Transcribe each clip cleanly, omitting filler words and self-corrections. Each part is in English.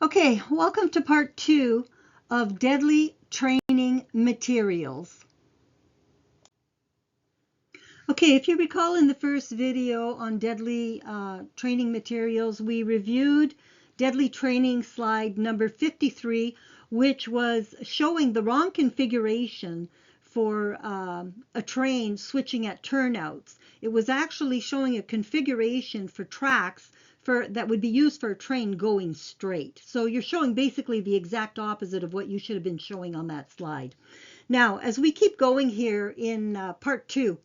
Okay, welcome to part 2 of deadly training materials. Okay, if you recall in the first video on deadly training materials, we reviewed deadly training slide number 53, which was showing the wrong configuration for a train switching at turnouts. It was actually showing a configuration for tracks that would be used for a train going straight. So you're showing basically the exact opposite of what you should have been showing on that slide. Now, as we keep going here in part 2,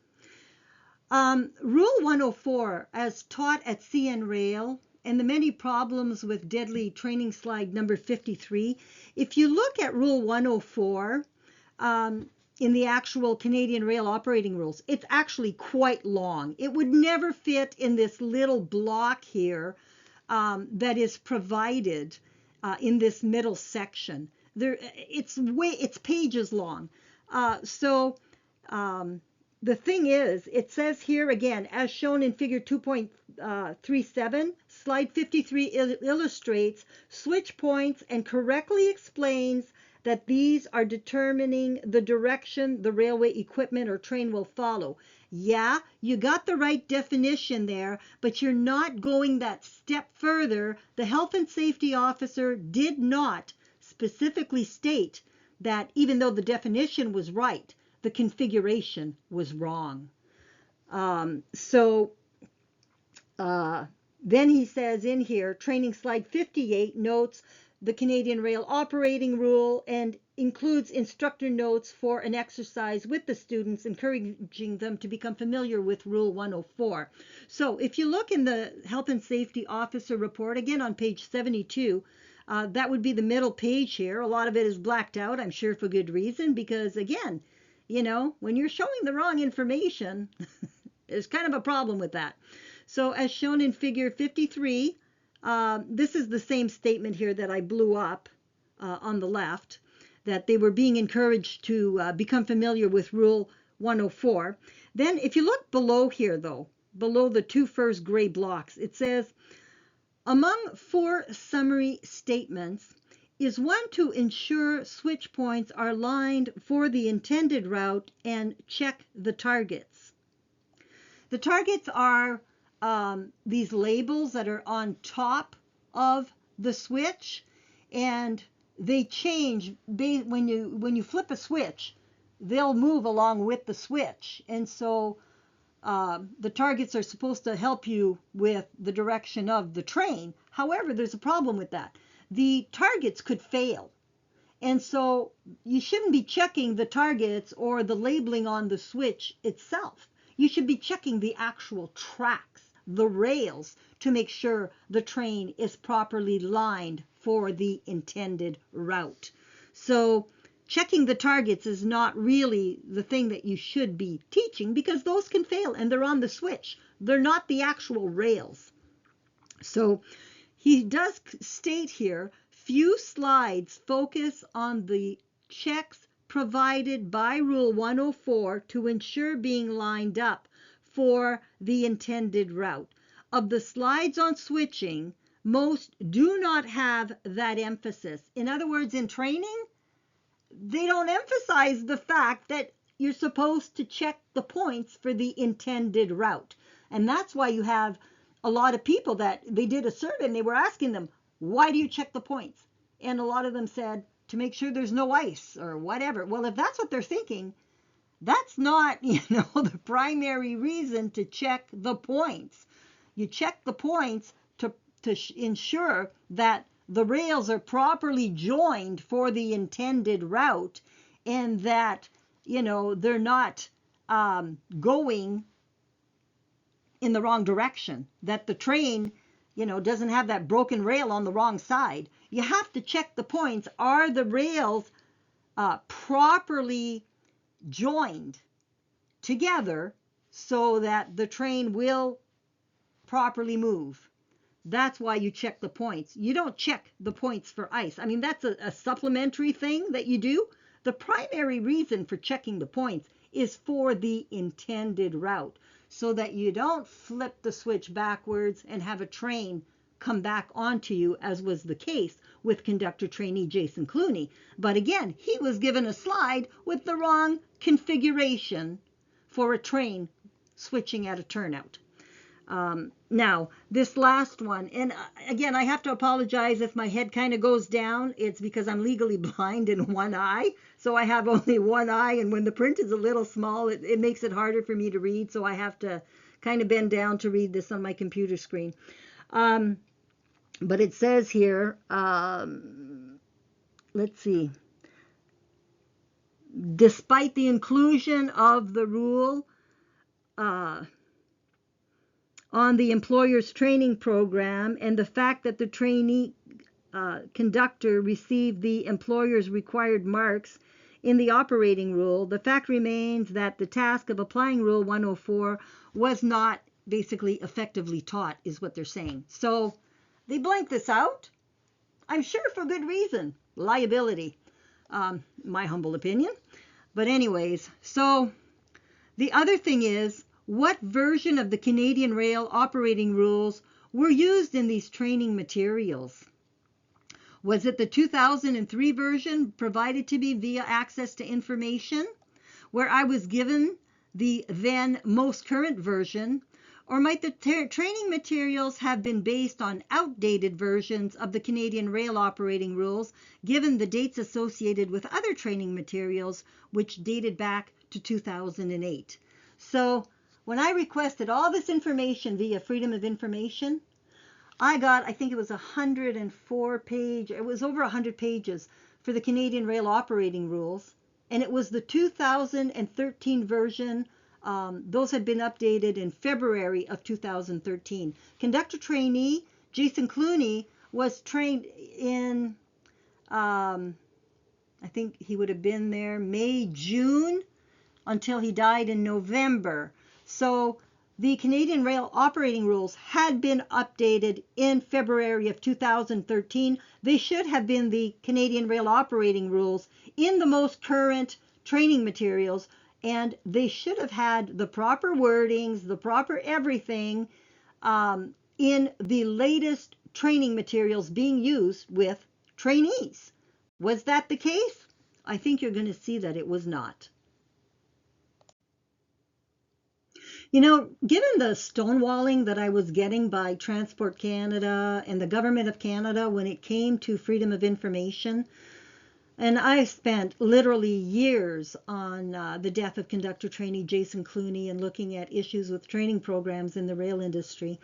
Rule 104, as taught at CN Rail, and the many problems with deadly training slide number 53, if you look at Rule 104 in the actual Canadian Rail operating rules, it's actually quite long. It would never fit in this little block here that is provided in this middle section. It's pages long. So the thing is, it says here again, as shown in figure 2.37, slide 53 illustrates switch points and correctly explains that these are determining the direction the railway equipment or train will follow. Yeah, you got the right definition there, but you're not going that step further. The health and safety officer did not specifically state that even though the definition was right, the configuration was wrong. Then he says in here, training slide 58 notes the Canadian Rail operating rule and includes instructor notes for an exercise with the students, encouraging them to become familiar with Rule 104. So if you look in the Health and Safety Officer report, again on page 72, that would be the middle page here. A lot of it is blacked out, I'm sure for good reason, because again, when you're showing the wrong information, there's kind of a problem with that. So as shown in figure 53, this is the same statement here that I blew up on the left, that they were being encouraged to become familiar with Rule 104. Then if you look below here, though, below the two first gray blocks, it says, among 4 summary statements, is one to ensure switch points are lined for the intended route and check the targets. The targets are these labels that are on top of the switch, and they change when you flip a switch. They'll move along with the switch, and so the targets are supposed to help you with the direction of the train. However, there's a problem with that. The targets could fail. And so you shouldn't be checking the targets or the labeling on the switch itself. You should be checking the actual tracks, the rails, to make sure the train is properly lined for the intended route. So checking the targets is not really the thing that you should be teaching, because those can fail and they're on the switch. They're not the actual rails. So he does state here, few slides focus on the checks provided by Rule 104 to ensure being lined up for the intended route. Of the slides on switching, most do not have that emphasis. In other words, in training, they don't emphasize the fact that you're supposed to check the points for the intended route. And that's why you have a lot of people that they did a survey and they were asking them, why do you check the points? And a lot of them said, to make sure there's no ice or whatever. Well, if that's what they're thinking, that's not, the primary reason to check the points. You check the points to ensure that the rails are properly joined for the intended route, and that, they're not going in the wrong direction, that the train, doesn't have that broken rail on the wrong side. You have to check the points. Are the rails properly joined together so that the train will properly move? That's why you check the points. You don't check the points for ice. I mean, that's a supplementary thing that you do. The primary reason for checking the points is for the intended route, so that you don't flip the switch backwards and have a train come back onto you, as was the case with conductor trainee Jason Clooney. But again, he was given a slide with the wrong configuration for a train switching at a turnout. Now, this last one, and again, I have to apologize if my head kind of goes down. It's because I'm legally blind in one eye, so I have only one eye, and when the print is a little small, it makes it harder for me to read, so I have to kind of bend down to read this on my computer screen. But it says here, let's see, despite the inclusion of the rule on the employer's training program and the fact that the trainee conductor received the employer's required marks in the operating rule, the fact remains that the task of applying Rule 104 was not basically effectively taught, is what they're saying. So they blank this out, I'm sure for good reason. Liability, my humble opinion. But anyways, so the other thing is, what version of the Canadian Rail operating rules were used in these training materials? Was it the 2003 version provided to me via access to information, where I was given the then most current version, or might the training materials have been based on outdated versions of the Canadian Rail operating rules, given the dates associated with other training materials, which dated back to 2008? So when I requested all this information via Freedom of Information, I got, I think it was 104 page, it was over 100 pages for the Canadian Rail operating rules, and it was the 2013 version. Those had been updated in February of 2013. Conductor trainee Jason Clooney was trained in, I think he would have been there May, June, until he died in November. So the Canadian Rail operating rules had been updated in February of 2013. They should have been the Canadian Rail operating rules in the most current training materials, and they should have had the proper wordings, the proper everything in the latest training materials being used with trainees. Was that the case? I think you're going to see that it was not. You know, given the stonewalling that I was getting by Transport Canada and the Government of Canada when it came to freedom of information, and I spent literally years on the death of conductor trainee Jason Clooney and looking at issues with training programs in the rail industry,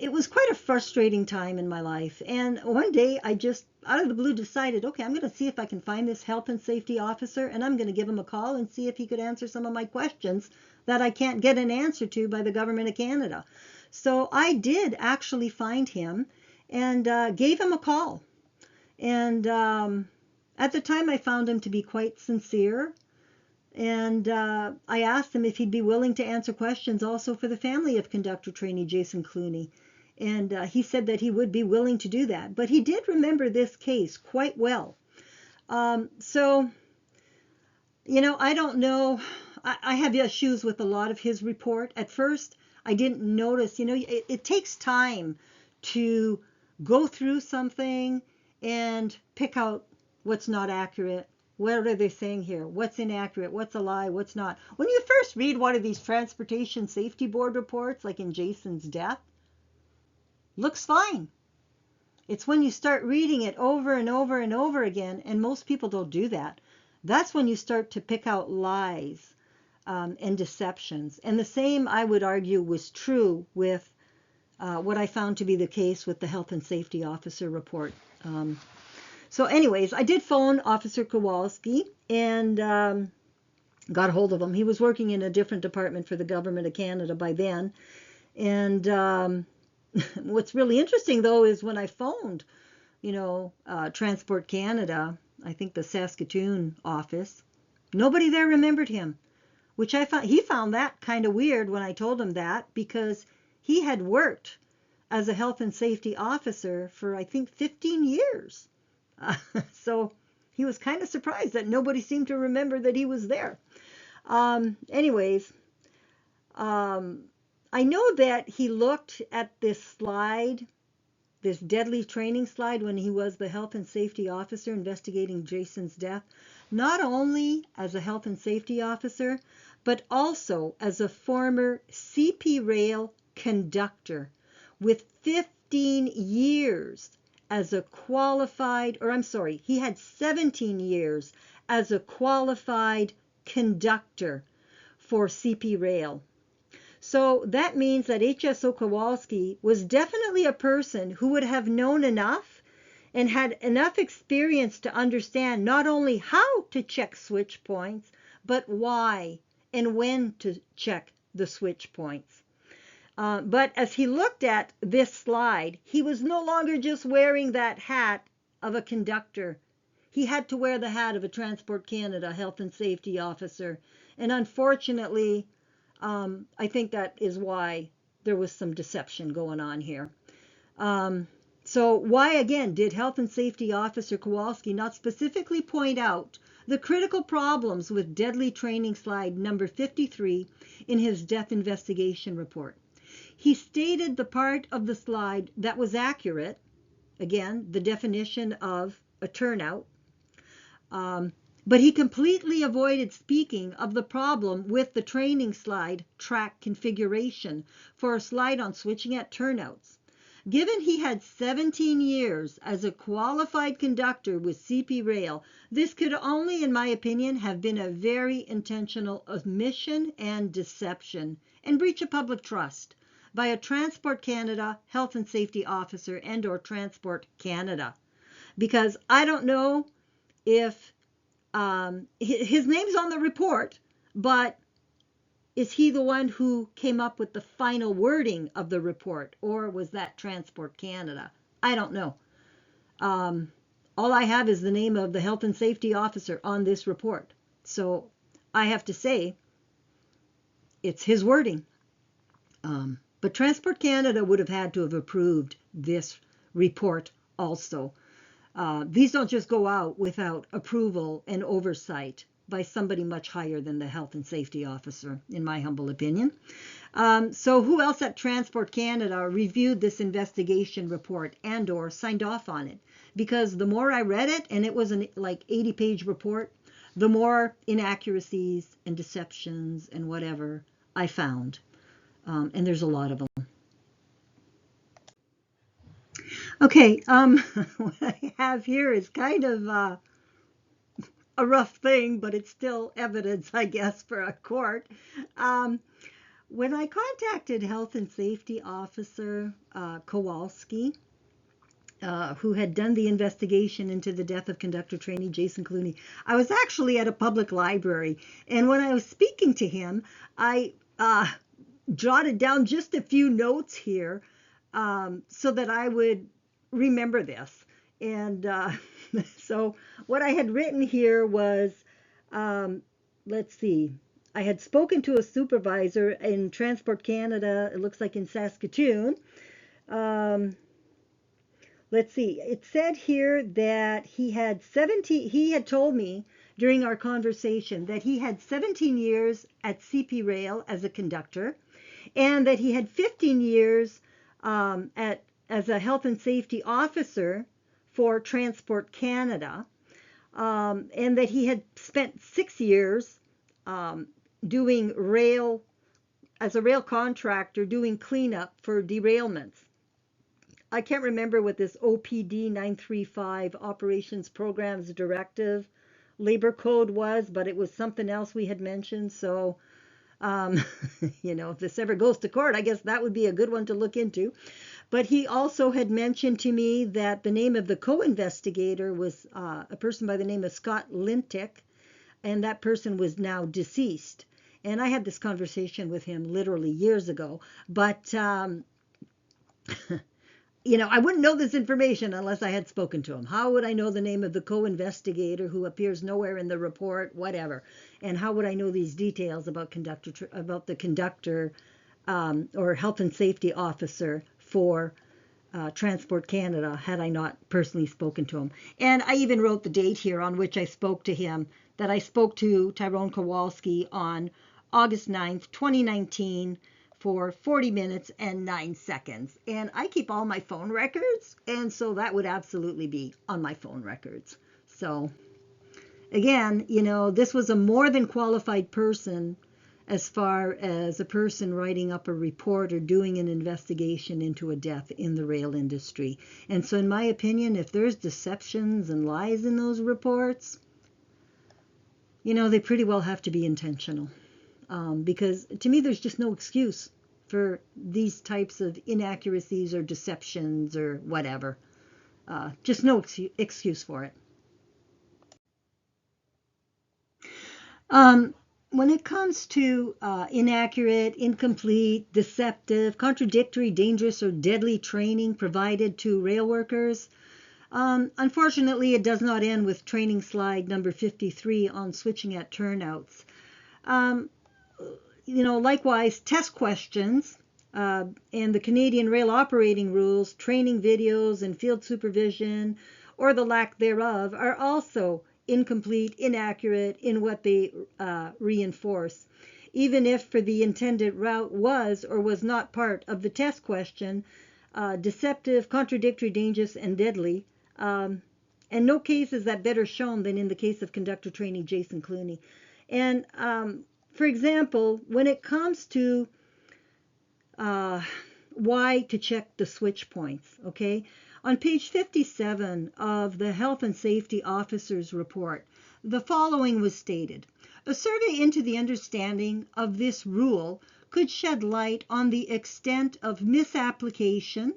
it was quite a frustrating time in my life. And one day I just, out of the blue, decided, okay, I'm going to see if I can find this health and safety officer, and I'm going to give him a call and see if he could answer some of my questions that I can't get an answer to by the Government of Canada. So I did actually find him and gave him a call. And at the time I found him to be quite sincere. And I asked him if he'd be willing to answer questions also for the family of conductor trainee Jason Clooney. And he said that he would be willing to do that. But he did remember this case quite well. So, you know, I don't know. I have issues with a lot of his report. At first, I didn't notice, you know, it takes time to go through something and pick out what's not accurate. What are they saying here? What's inaccurate? What's a lie? What's not? When you first read one of these Transportation Safety Board reports, like in Jason's death, looks fine. It's when you start reading it over and over and over again, and most people don't do that. That's when you start to pick out lies and deceptions. And the same, I would argue, was true with what I found to be the case with the Health and Safety Officer report. So anyways, I did phone Officer Kowalski and got a hold of him. He was working in a different department for the Government of Canada by then. And what's really interesting, though, is when I phoned, you know, Transport Canada, I think the Saskatoon office, nobody there remembered him, which I found, he found that kind of weird when I told him that, because he had worked as a health and safety officer for, I think, 15 years. So he was kind of surprised that nobody seemed to remember that he was there. Anyways, I know that he looked at this slide this deadly training slide when he was the health and safety officer investigating Jason's death, not only as a health and safety officer, but also as a former CP rail conductor with 15 years as a qualified, or I'm sorry, he had 17 years as a qualified conductor for CP rail. So that means that HSO Kowalski was definitely a person who would have known enough and had enough experience to understand not only how to check switch points, but why and when to check the switch points. But as he looked at this slide, he was no longer just wearing that hat of a conductor. He had to wear the hat of a Transport Canada health and safety officer. And unfortunately, I think that is why there was some deception going on here. So why, again, did Health and Safety Officer Kowalski not specifically point out the critical problems with deadly training slide number 53 in his death investigation report? He stated the part of the slide that was accurate, again, the definition of a turnout, but he completely avoided speaking of the problem with the training slide track configuration for a slide on switching at turnouts. Given he had 17 years as a qualified conductor with CP Rail, this could only, in my opinion, have been a very intentional omission and deception and breach of public trust by a Transport Canada health and safety officer and or Transport Canada. Because I don't know if his name's on the report, but is he the one who came up with the final wording of the report, or was that Transport Canada? I don't know. All I have is the name of the health and safety officer on this report. So I have to say it's his wording. But Transport Canada would have had to have approved this report also. These don't just go out without approval and oversight by somebody much higher than the health and safety officer, in my humble opinion. So who else at Transport Canada reviewed this investigation report and or signed off on it? Because the more I read it, and it was an like 80-page report, the more inaccuracies and deceptions and whatever I found. And there's a lot of them. Okay, what I have here is kind of a rough thing, but it's still evidence, I guess, for a court. When I contacted Health and Safety Officer Kowalski, who had done the investigation into the death of conductor trainee Jason Clooney, I was actually at a public library, and when I was speaking to him, I jotted down just a few notes here so that I would remember this. And so what I had written here was, let's see, I had spoken to a supervisor in Transport Canada, it looks like in Saskatoon. Let's see, it said here that he had told me during our conversation that he had 17 years at CP Rail as a conductor, and that he had 15 years as a health and safety officer for Transport Canada, and that he had spent 6 years doing rail, as a rail contractor, doing cleanup for derailments. I can't remember what this OPD 935 Operations Programs Directive labor code was, but it was something else we had mentioned. So, if this ever goes to court, I guess that would be a good one to look into. But he also had mentioned to me that the name of the co-investigator was a person by the name of Scott Lintick, and that person was now deceased. And I had this conversation with him literally years ago, but I wouldn't know this information unless I had spoken to him. How would I know the name of the co-investigator who appears nowhere in the report, whatever? And how would I know these details about the conductor or health and safety officer for Transport Canada had I not personally spoken to him? And I even wrote the date here on which I spoke to him, that I spoke to Tyrone Kowalski on August 9th, 2019, for 40 minutes and 9 seconds. And I keep all my phone records, and so that would absolutely be on my phone records. So again, this was a more than qualified person as far as a person writing up a report or doing an investigation into a death in the rail industry. And so in my opinion, if there's deceptions and lies in those reports, they pretty well have to be intentional. Because to me, there's just no excuse for these types of inaccuracies or deceptions or whatever. Just no excuse for it. When it comes to inaccurate, incomplete, deceptive, contradictory, dangerous, or deadly training provided to rail workers, unfortunately, it does not end with training slide number 53 on switching at turnouts. Likewise, test questions and the Canadian Rail Operating Rules, training videos, and field supervision, or the lack thereof, are also incomplete, inaccurate in what they reinforce. Even if for the intended route was or was not part of the test question, deceptive, contradictory, dangerous, and deadly, and no case is that better shown than in the case of conductor trainee Jason Clooney. And for example, when it comes to why to check the switch points, okay? On page 57 of the Health and Safety Officer's report, the following was stated. A survey into the understanding of this rule could shed light on the extent of misapplication,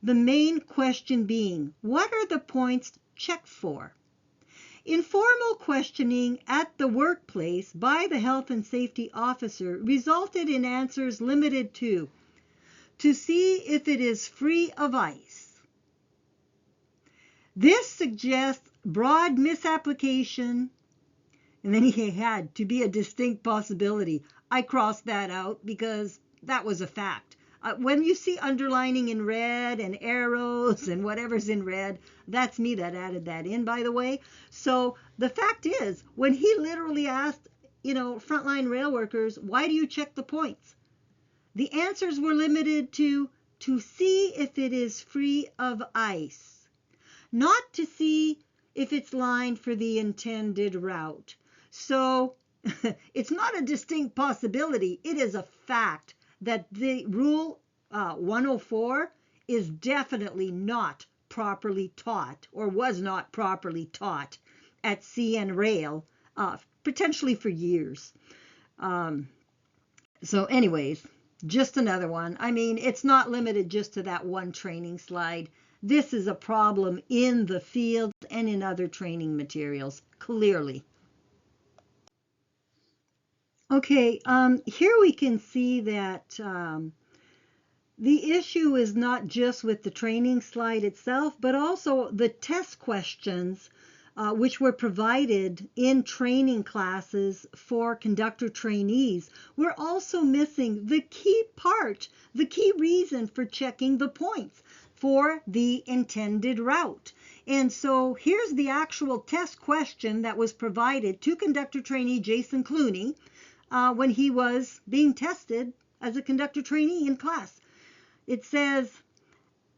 the main question being, what are the points checked for? Informal questioning at the workplace by the health and safety officer resulted in answers limited to see if it is free of ice. This suggests broad misapplication, and then he had to be a distinct possibility. I crossed that out because that was a fact. When you see underlining in red and arrows and whatever's in red, that's me that added that in, by the way. So the fact is, when he literally asked, frontline rail workers, why do you check the points? The answers were limited to see if it is free of ice, not to see if it's lined for the intended route. So it's not a distinct possibility. It is a fact that the rule 104 is definitely not properly taught, or was not properly taught at CN Rail, potentially for years. So anyways, just another one. I mean, it's not limited just to that one training slide. This is a problem in the field and in other training materials, clearly. Okay, here we can see that the issue is not just with the training slide itself, but also the test questions which were provided in training classes for conductor trainees. We're also missing the key part, the key reason for checking the points for the intended route. And so here's the actual test question that was provided to conductor trainee Jason Clooney when he was being tested as a conductor trainee in class. It says,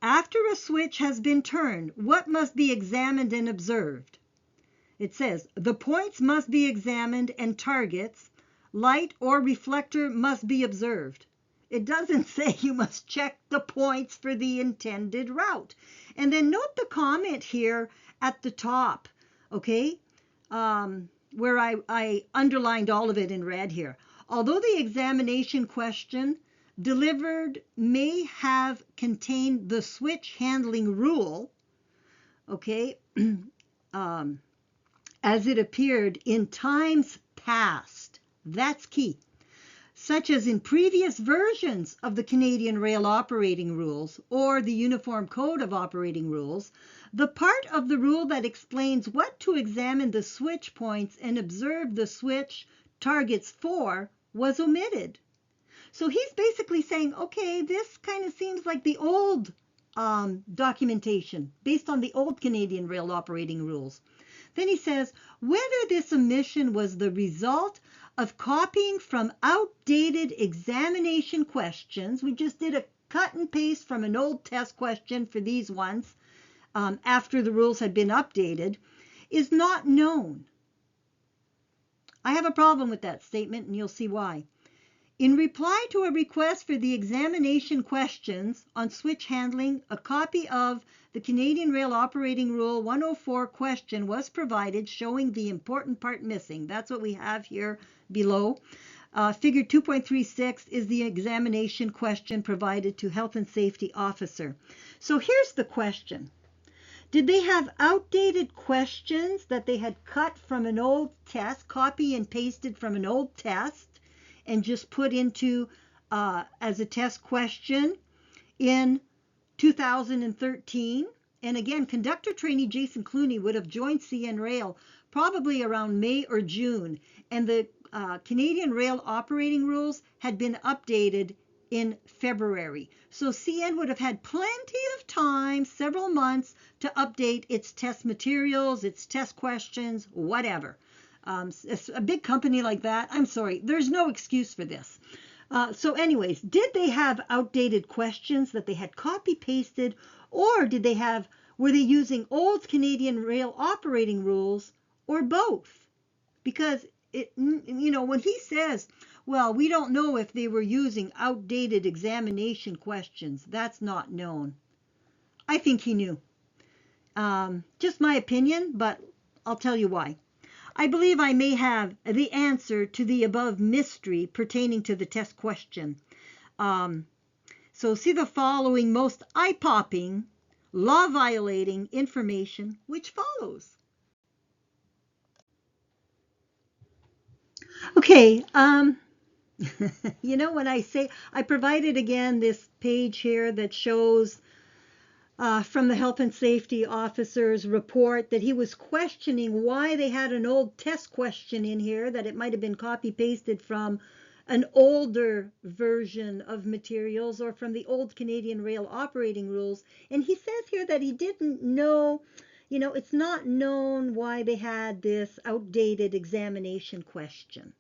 after a switch has been turned, what must be examined and observed? It says, the points must be examined and targets, light or reflector must be observed. It doesn't say you must check the points for the intended route. And then note the comment here at the top, okay, where I underlined all of it in red here. Although the examination question delivered may have contained the switch handling rule, okay, as it appeared in times past, that's key, such as in previous versions of the Canadian Rail Operating Rules or the Uniform Code of Operating Rules, the part of the rule that explains what to examine the switch points and observe the switch targets for was omitted. So he's basically saying, okay, this kind of seems like the old documentation based on the old Canadian Rail Operating Rules. Then he says, whether this omission was the result of copying from outdated examination questions. We just did a cut and paste from an old test question for these ones after the rules had been updated, is not known. I have a problem with that statement, and you'll see why. In reply to a request for the examination questions on switch handling, a copy of the Canadian Rail Operating Rule 104 question was provided showing the important part missing. That's what we have here below. Figure 2.36 is the examination question provided to Health and Safety Officer. So here's the question. Did they have outdated questions that they had cut from an old test, copy and pasted from an old test, and just put into as a test question in 2013? And again, conductor trainee Jason Clooney would have joined CN Rail probably around May or June, and the Canadian Rail operating rules had been updated in February. So CN would have had plenty of time, several months, to update its test materials, its test questions, whatever. A big company like that, I'm sorry, there's no excuse for this. So anyways, did they have outdated questions that they had copy pasted, or were they using old Canadian Rail operating rules, or both? Because when he says, well, we don't know if they were using outdated examination questions, that's not known. I think he knew. Just my opinion, but I'll tell you why. I believe I may have the answer to the above mystery pertaining to the test question. So see the following most eye-popping, law-violating information which follows. Okay, when I say, I provided again this page here that shows from the Health and Safety Officer's report that he was questioning why they had an old test question in here, that it might have been copy-pasted from an older version of materials or from the old Canadian Rail operating rules. And he says here that he didn't know, it's not known why they had this outdated examination question.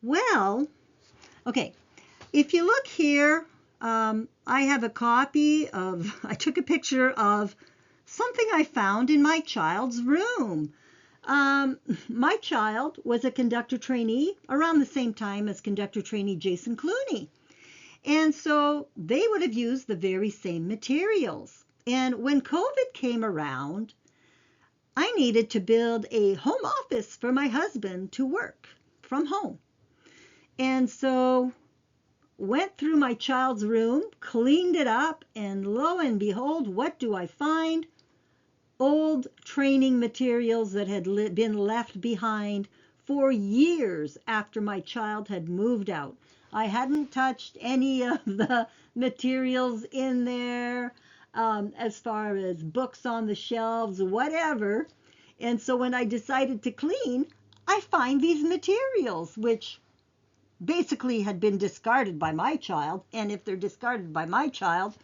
Well, okay, if you look here, I have a copy of, I took a picture of something I found in my child's room. My child was a conductor trainee around the same time as conductor trainee Jason Clooney. And so they would have used the very same materials. And when COVID came around, I needed to build a home office for my husband to work from home. And so went through my child's room, cleaned it up, and lo and behold, what do I find? Old training materials that had been left behind for years after my child had moved out. I hadn't touched any of the materials in there, as far as books on the shelves, whatever. And so when I decided to clean, I find these materials, which basically had been discarded by my child, and if they're discarded by my child,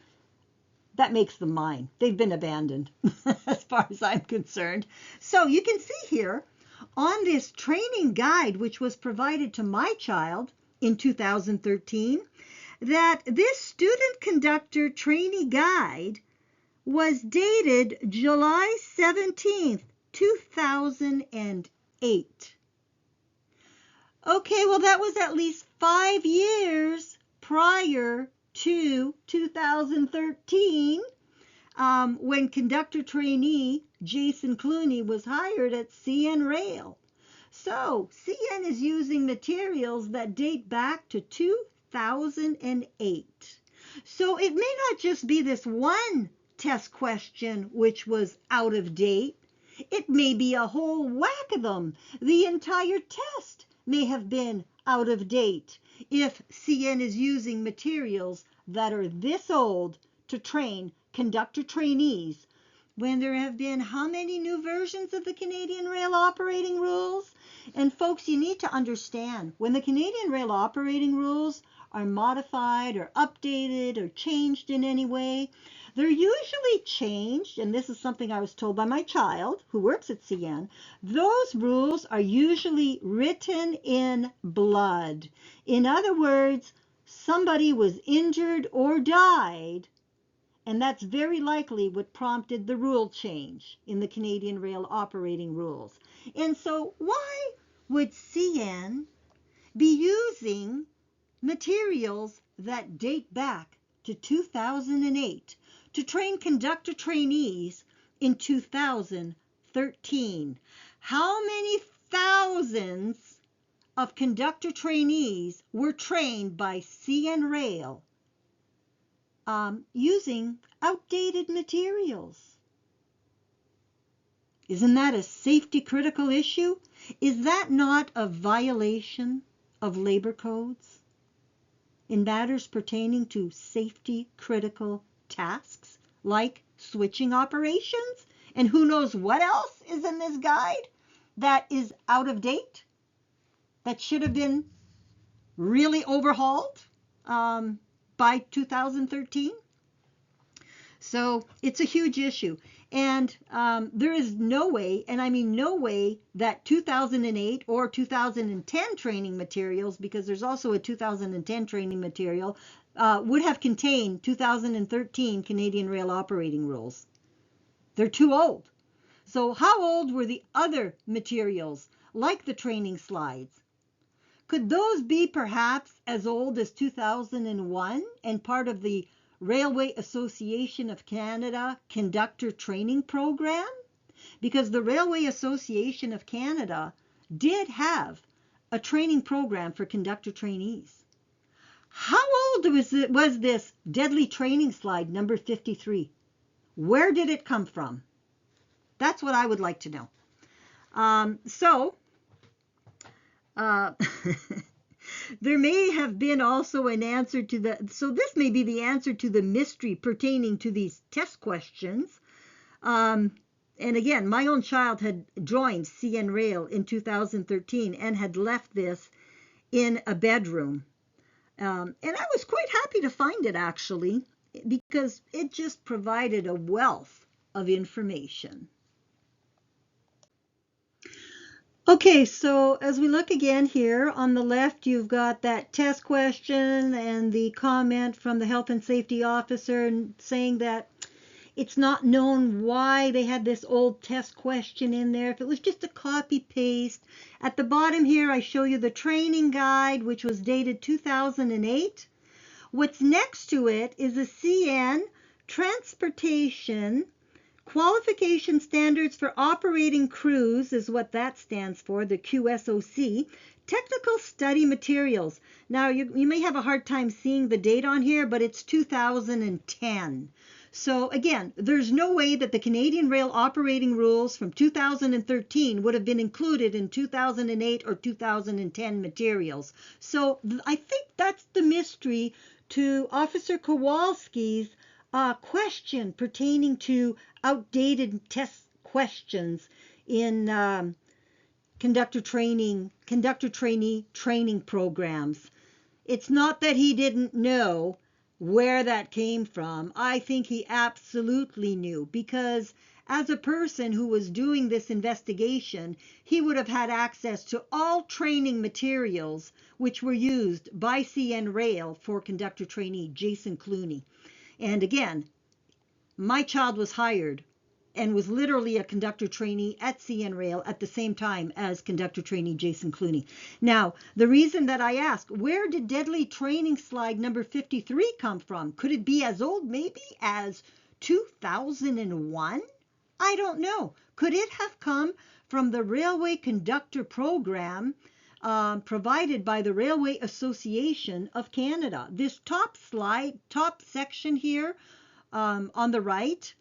that makes them mine. They've been abandoned as far as I'm concerned. So you can see here on this training guide, which was provided to my child in 2013, that this student conductor trainee guide was dated July 17th, 2008. Okay, well, that was at least 5 years prior to 2013, when conductor trainee Jason Clooney was hired at CN Rail. So CN is using materials that date back to 2008. So it may not just be this one test question which was out of date. It may be a whole whack of them. The entire test may have been out of date if CN is using materials that are this old to train conductor trainees, when there have been how many new versions of the Canadian Rail operating rules? And folks, you need to understand, when the Canadian Rail operating rules are modified or updated or changed in any way, they're usually changed, and this is something I was told by my child who works at CN, those rules are usually written in blood. In other words, somebody was injured or died, and that's very likely what prompted the rule change in the Canadian Rail operating rules. And so why would CN be using materials that date back to 2008 to train conductor trainees in 2013? How many thousands of conductor trainees were trained by CN Rail using outdated materials? Isn't that a safety critical issue? Is that not a violation of labor codes in matters pertaining to safety critical tasks like switching operations? And who knows what else is in this guide that is out of date, that should have been really overhauled by 2013? So it's a huge issue. And there is no way, and I mean no way, that 2008 or 2010 training materials, because there's also a 2010 training material, would have contained 2013 Canadian Rail operating rules. They're too old. So how old were the other materials, like the training slides? Could those be perhaps as old as 2001 and part of the Railway Association of Canada conductor training program? Because the Railway Association of Canada did have a training program for conductor trainees. How old was this deadly training slide number 53? Where did it come from? That's what I would like to know. There may have been also an answer to so this may be the answer to the mystery pertaining to these test questions. And again, my own child had joined CN Rail in 2013 and had left this in a bedroom. And I was quite happy to find it, actually, because it just provided a wealth of information. Okay, so as we look again here, on the left you've got that test question and the comment from the health and safety officer saying that it's not known why they had this old test question in there, if it was just a copy paste. At the bottom here I show you the training guide, which was dated 2008. What's next to it is a CN Transportation Qualification Standards for Operating Crews, is what that stands for, the QSOC, Technical Study Materials. Now, you may have a hard time seeing the date on here, but it's 2010. So again, there's no way that the Canadian Rail operating rules from 2013 would have been included in 2008 or 2010 materials. So I think that's the mystery to Officer Kowalski's question pertaining to outdated test questions in conductor trainee training programs. It's not that he didn't know where that came from. I think he absolutely knew, because as a person who was doing this investigation, he would have had access to all training materials which were used by CN Rail for conductor trainee Jason Clooney. And again, my child was hired and was literally a conductor trainee at CN Rail at the same time as conductor trainee Jason Clooney. Now, the reason that I ask, where did deadly training slide number 53 come from? Could it be as old maybe as 2001? I don't know. Could it have come from the Railway Conductor Program provided by the Railway Association of Canada? This top section here on the right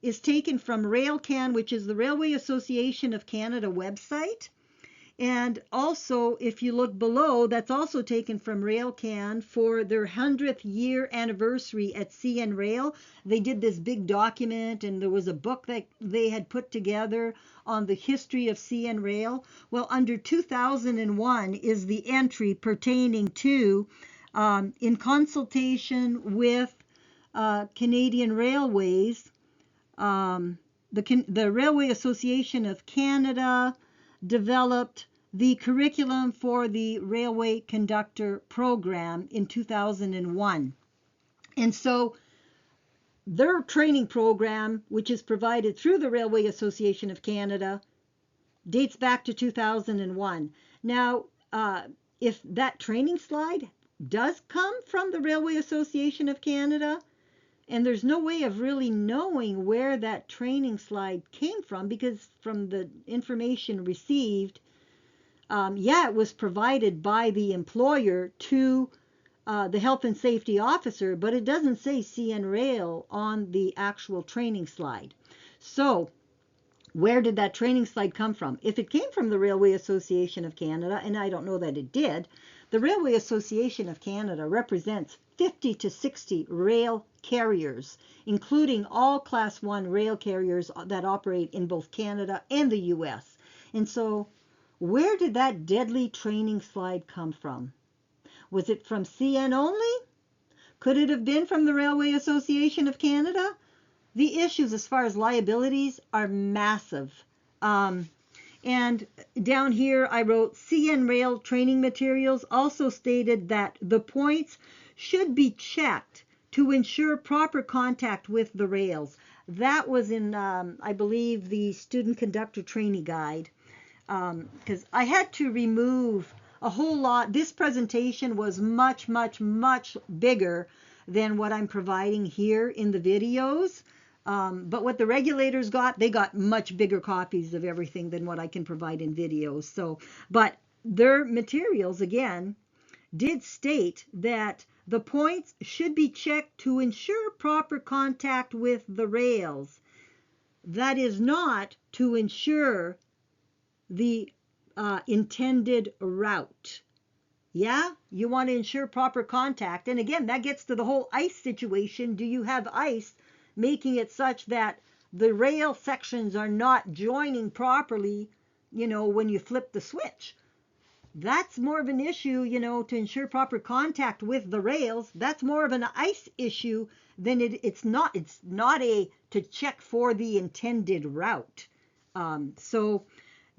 is taken from RailCan, which is the Railway Association of Canada website. And also, if you look below, that's also taken from RailCan for their 100th year anniversary at CN Rail. They did this big document, and there was a book that they had put together on the history of CN Rail. Well, under 2001 is the entry pertaining to in consultation with Canadian Railways, the Railway Association of Canada developed the curriculum for the Railway Conductor Program in 2001. And so their training program, which is provided through the Railway Association of Canada, dates back to 2001. Now, if that training slide does come from the Railway Association of Canada, and there's no way of really knowing where that training slide came from, because from the information received, it was provided by the employer to the health and safety officer, but it doesn't say CN Rail on the actual training slide. So where did that training slide come from? If it came from the Railway Association of Canada, and I don't know that it did, the Railway Association of Canada represents 50 to 60 rail carriers, including all Class 1 rail carriers that operate in both Canada and the US. And so, where did that deadly training slide come from? Was it from CN only? Could it have been from the Railway Association of Canada? The issues as far as liabilities are massive. And down here I wrote, CN Rail training materials also stated that the points should be checked to ensure proper contact with the rails. That was in, I believe, the Student Conductor Trainee Guide, because I had to remove a whole lot. This presentation was much, much, much bigger than what I'm providing here in the videos. But what the regulators got, they got much bigger copies of everything than what I can provide in videos. So, but their materials, again, did state that the points should be checked to ensure proper contact with the rails. That is not to ensure the intended route. Yeah, you want to ensure proper contact. And again, that gets to the whole ice situation. Do you have ice making it such that the rail sections are not joining properly, when you flip the switch? That's more of an issue, to ensure proper contact with the rails. That's more of an ice issue than it's not a to check for the intended route. So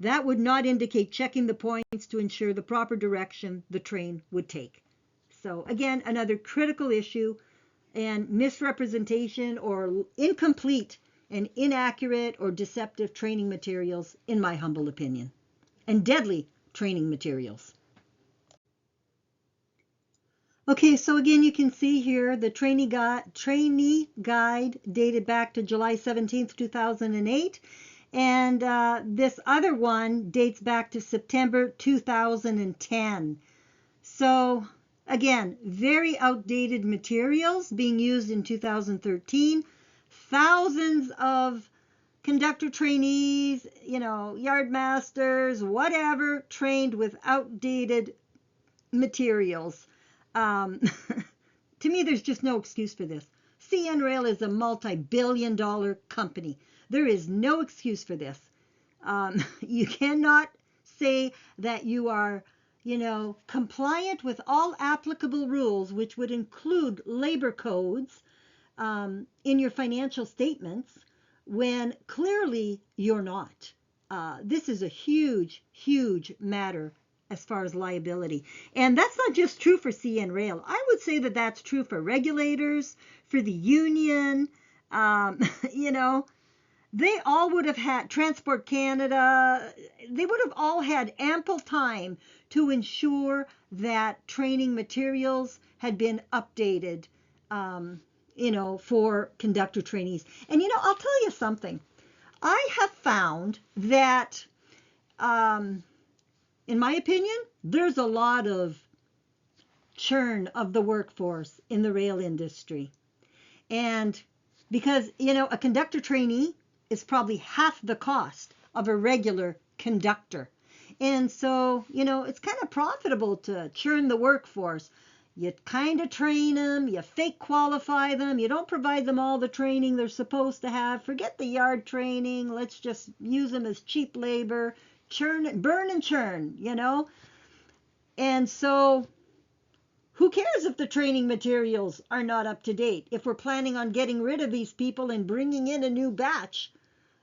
that would not indicate checking the points to ensure the proper direction the train would take. So again, another critical issue, and misrepresentation or incomplete and inaccurate or deceptive training materials, in my humble opinion, and deadly training materials. Okay, so again, you can see here the trainee guide dated back to July 17th, 2008. And this other one dates back to September 2010. So again, very outdated materials being used in 2013. Thousands of conductor trainees, yard masters, whatever, trained with outdated materials. To me, there's just no excuse for this. CN Rail is a multi-billion-dollar company. There is no excuse for this. You cannot say that you are, compliant with all applicable rules, which would include labor codes, in your financial statements, when clearly you're not. This is a huge, huge matter as far as liability. And that's not just true for CN Rail. I would say that that's true for regulators, for the union, they all would have had, Transport Canada, they would have all had ample time to ensure that training materials had been updated, for conductor trainees. And, I'll tell you something. I have found that, in my opinion, there's a lot of churn of the workforce in the rail industry. And because, a conductor trainee is probably half the cost of a regular conductor. And so, it's kind of profitable to churn the workforce. You kind of train them, you fake qualify them, you don't provide them all the training they're supposed to have. Forget the yard training, let's just use them as cheap labor, burn and churn, And so Who cares if the training materials are not up to date? If we're planning on getting rid of these people and bringing in a new batch,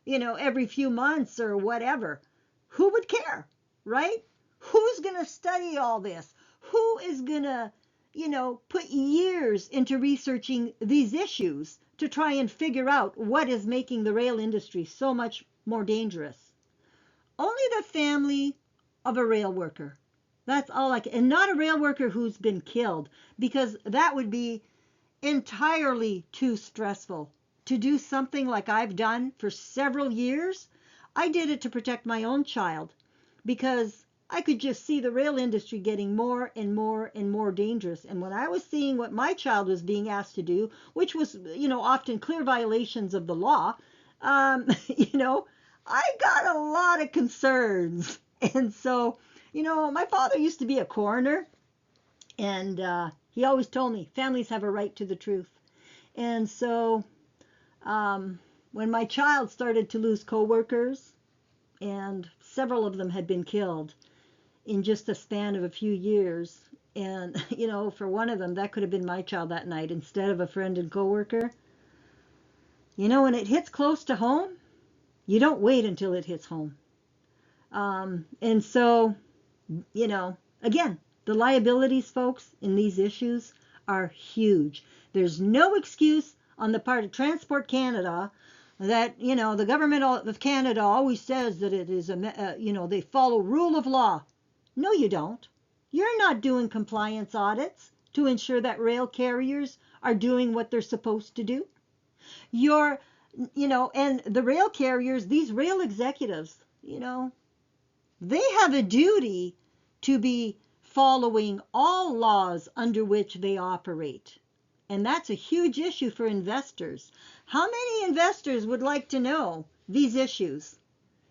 every few months or whatever, who would care, right? Who's going to study all this? Who is going to, put years into researching these issues to try and figure out what is making the rail industry so much more dangerous? Only the family of a rail worker. That's all and not a rail worker who's been killed, because that would be entirely too stressful to do something like I've done for several years. I did it to protect my own child because I could just see the rail industry getting more and more and more dangerous. And when I was seeing what my child was being asked to do, which was, often clear violations of the law, I got a lot of concerns. And so, my father used to be a coroner, and he always told me families have a right to the truth. And so when my child started to lose coworkers, and several of them had been killed in just a span of a few years, and for one of them, that could have been my child that night instead of a friend and coworker. When it hits close to home, you don't wait until it hits home. And so, again, the liabilities, folks, in these issues are huge. There's no excuse on the part of Transport Canada that, the government of Canada always says that it is, they follow rule of law. No, you don't. You're not doing compliance audits to ensure that rail carriers are doing what they're supposed to do. And the rail carriers, these rail executives, they have a duty to be following all laws under which they operate. And that's a huge issue for investors. How many investors would like to know these issues?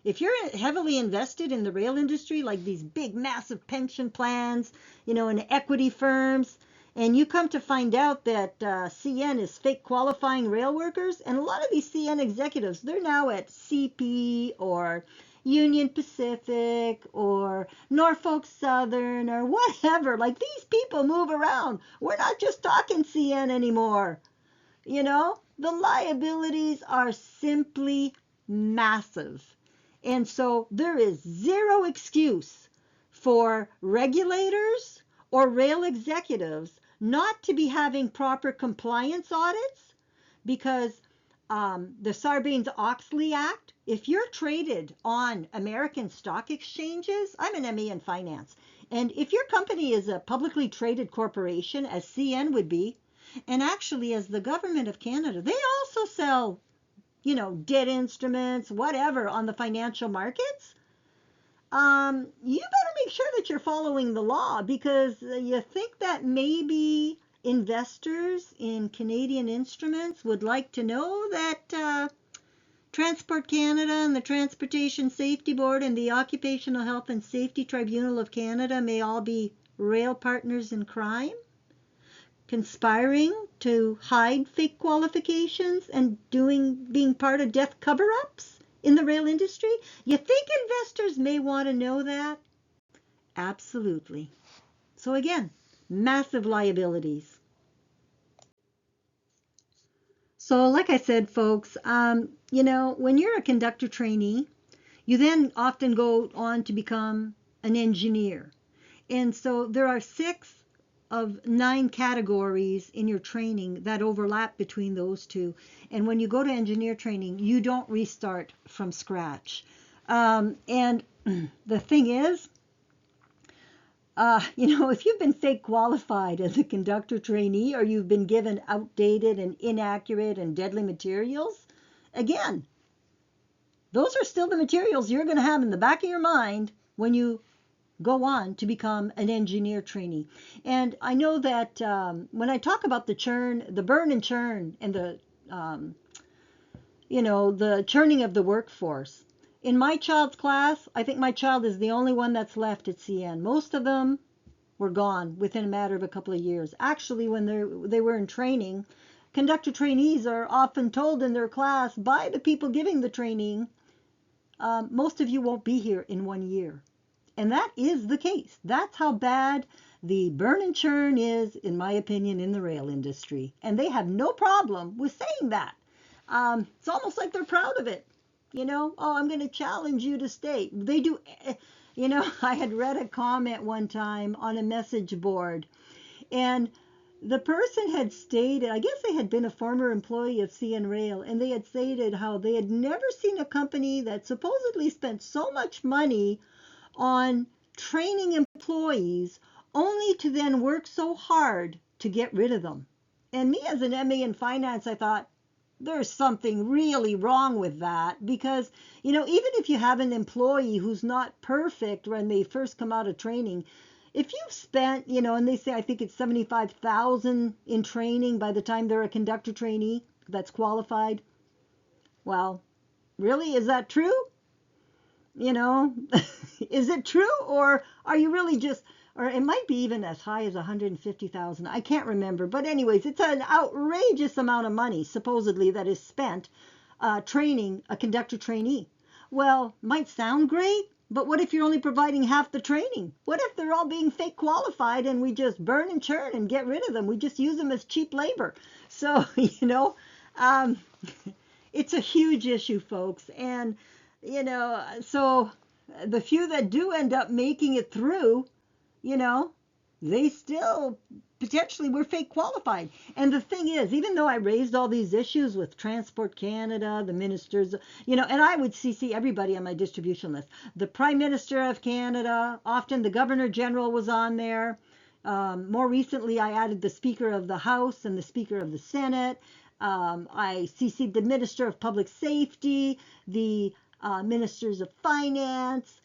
If you're heavily invested in the rail industry, like these big, massive pension plans, and equity firms, and you come to find out that CN is fake qualifying rail workers, and a lot of these CN executives, they're now at CP or Union Pacific or Norfolk Southern or whatever. Like, these people move around. We're not just talking CN anymore. The liabilities are simply massive. And so there is zero excuse for regulators or rail executives not to be having proper compliance audits, because the Sarbanes-Oxley Act, if you're traded on American stock exchanges, I'm an ME in finance, and if your company is a publicly traded corporation, as CN would be, and actually as the government of Canada, they also sell, debt instruments, whatever, on the financial markets, you better make sure that you're following the law, because you think that maybe investors in Canadian instruments would like to know that Transport Canada and the Transportation Safety Board and the Occupational Health and Safety Tribunal of Canada may all be rail partners in crime, conspiring to hide fake qualifications and being part of death cover-ups in the rail industry? You think investors may want to know that? Absolutely. So again, massive liabilities. So like I said, folks, when you're a conductor trainee, you then often go on to become an engineer. And so there are 6 of 9 categories in your training that overlap between those two. And when you go to engineer training, you don't restart from scratch. And the thing is, if you've been fake qualified as a conductor trainee, or you've been given outdated and inaccurate and deadly materials, again, those are still the materials you're going to have in the back of your mind when you go on to become an engineer trainee. And I know that when I talk about the burn and churn, and the churning of the workforce, in my child's class, I think my child is the only one that's left at CN. Most of them were gone within a matter of a couple of years. Actually, when they were in training, conductor trainees are often told in their class by the people giving the training, most of you won't be here in 1 year. And that is the case. That's how bad the burn and churn is, in my opinion, in the rail industry. And they have no problem with saying that. It's almost like they're proud of it. Oh, I'm going to challenge you to stay. They do. I had read a comment one time on a message board, and the person had stated, I guess they had been a former employee of CN Rail, and they had stated how they had never seen a company that supposedly spent so much money on training employees only to then work so hard to get rid of them. And me as an MA in finance, I thought, there's something really wrong with that, because, even if you have an employee who's not perfect when they first come out of training, if you've spent, and they say, I think it's 75,000 in training by the time they're a conductor trainee that's qualified. Well, really, is that true? Is it true, or are you really just, or it might be even as high as 150,000. I can't remember. But anyways, it's an outrageous amount of money, supposedly, that is spent training a conductor trainee. Well, might sound great, but what if you're only providing half the training? What if they're all being fake qualified and we just burn and churn and get rid of them? We just use them as cheap labor. So, it's a huge issue, folks. And, so the few that do end up making it through, they still potentially were fake qualified. And the thing is, even though I raised all these issues with Transport Canada, the ministers, and I would CC everybody on my distribution list. The Prime Minister of Canada, often the Governor General was on there. More recently, I added the Speaker of the House and the Speaker of the Senate. I CC'd the Minister of Public Safety, the Ministers of Finance,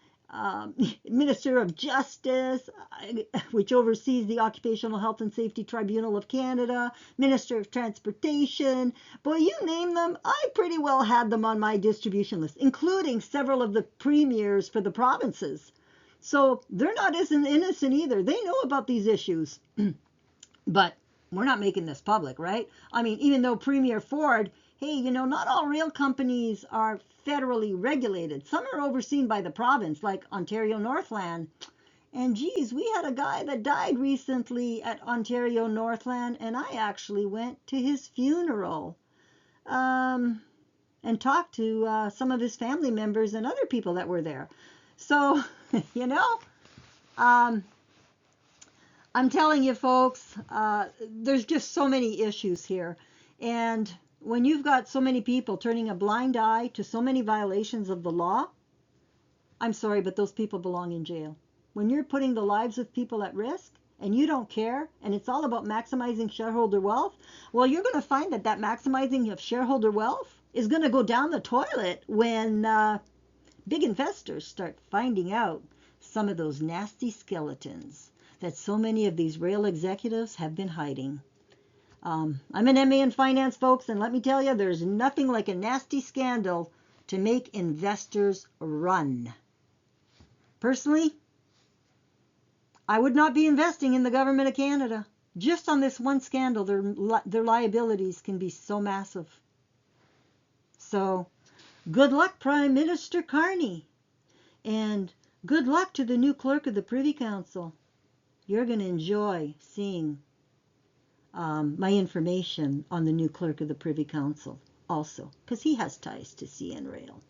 Minister of Justice, which oversees the Occupational Health and Safety Tribunal of Canada, Minister of Transportation. Boy, you name them, I pretty well had them on my distribution list, including several of the premiers for the provinces. So they're not as innocent either. They know about these issues. But we're not making this public, right? I mean, even though Premier Ford, hey, not all rail companies are federally regulated. Some are overseen by the province, like Ontario Northland. And geez, we had a guy that died recently at Ontario Northland, and I actually went to his funeral and talked to some of his family members and other people that were there. So, I'm telling you, folks, there's just so many issues here. And when you've got so many people turning a blind eye to so many violations of the law, I'm sorry, but those people belong in jail. When you're putting the lives of people at risk and you don't care, and it's all about maximizing shareholder wealth, well, you're going to find that maximizing of shareholder wealth is going to go down the toilet when big investors start finding out some of those nasty skeletons that so many of these rail executives have been hiding. I'm an MA in finance, folks, and let me tell you, there's nothing like a nasty scandal to make investors run. Personally, I would not be investing in the government of Canada. Just on this one scandal, their liabilities can be so massive. So, good luck, Prime Minister Carney, and good luck to the new clerk of the Privy Council. You're going to enjoy seeing my information on the new clerk of the Privy Council also, because he has ties to CN Rail.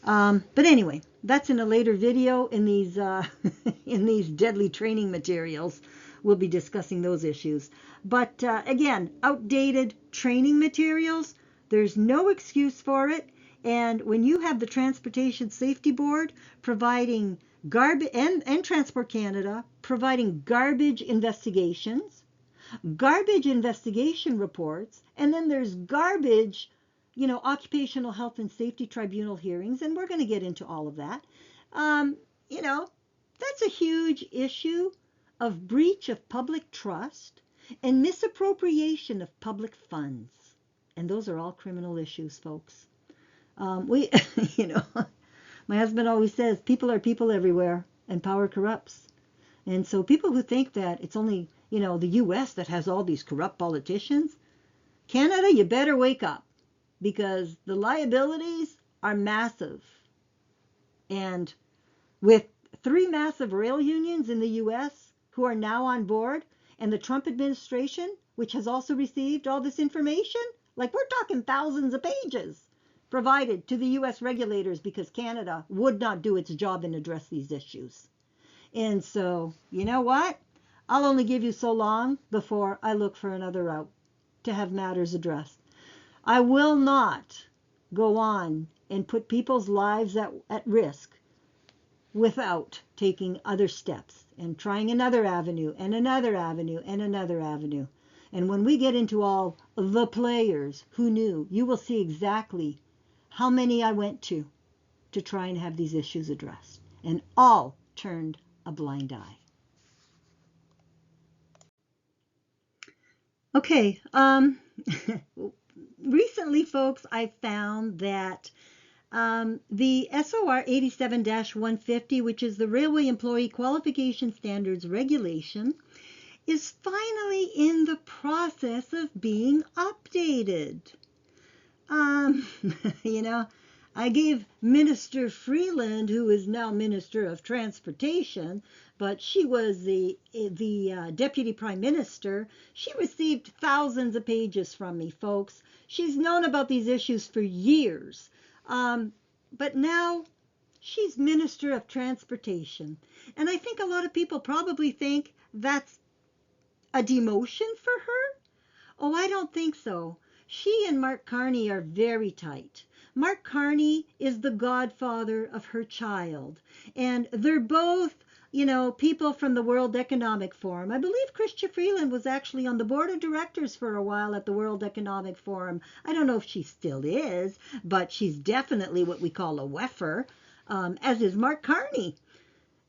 But anyway, that's in a later video in these in these deadly training materials. We'll be discussing those issues. But again, outdated training materials, there's no excuse for it. And when you have the Transportation Safety Board providing garbage, and Transport Canada providing garbage investigation reports, and then there's garbage, Occupational Health and Safety Tribunal hearings, and we're going to get into all of that. That's a huge issue of breach of public trust and misappropriation of public funds. And those are all criminal issues, folks. My husband always says, people are people everywhere, and power corrupts. And so people who think that it's only, the U.S. that has all these corrupt politicians, Canada, you better wake up, because the liabilities are massive. And with 3 massive rail unions in the U.S. who are now on board, and the Trump administration, which has also received all this information, like we're talking thousands of pages, provided to the US regulators because Canada would not do its job and address these issues. And so, you know what? I'll only give you so long before I look for another route to have matters addressed. I will not go on and put people's lives at risk without taking other steps and trying another avenue and another avenue and another avenue. And when we get into all the players who knew, you will see exactly how many I went to try and have these issues addressed. And all turned a blind eye. Okay, recently, folks, I found that the SOR 87-150, which is the Railway Employee Qualification Standards Regulation, is finally in the process of being updated. You know, I gave Minister Freeland, who is now Minister of Transportation, but she was the Deputy Prime Minister. She received thousands of pages from me, folks. She's known about these issues for years. But now she's Minister of Transportation. And I think a lot of people probably think that's a demotion for her. Oh, I don't think so. She and Mark Carney are very tight. Mark Carney is the godfather of her child. And they're both, you know, people from the World Economic Forum. I believe Chrystia Freeland was actually on the board of directors for a while at the World Economic Forum. I don't know if she still is, but she's definitely what we call a WEFer, as is Mark Carney.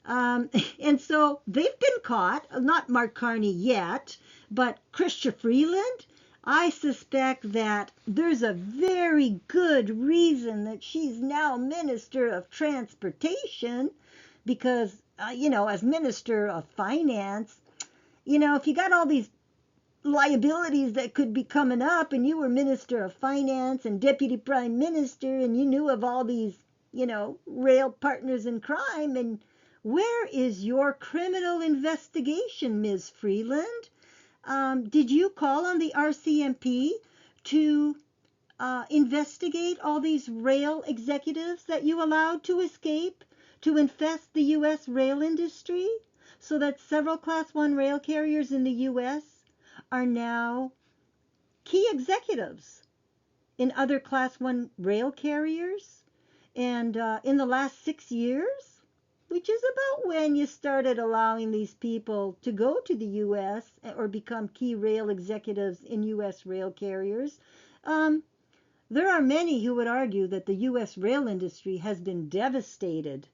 And so they've been caught, not Mark Carney yet, but Chrystia Freeland. I suspect that there's a very good reason that she's now Minister of Transportation because, you know, as Minister of Finance, you know, if you got all these liabilities that could be coming up and you were Minister of Finance and Deputy Prime Minister and you knew of all these, you know, rail partners in crime, and where is your criminal investigation, Ms. Freeland? Did you call on the RCMP to investigate all these rail executives that you allowed to escape to infest the U.S. rail industry so that several Class 1 rail carriers in the U.S. are now key executives in other Class 1 rail carriers? And in the last 6 years, which is about when you started allowing these people to go to the U.S. or become key rail executives in U.S. rail carriers, there are many who would argue that the U.S. rail industry has been devastated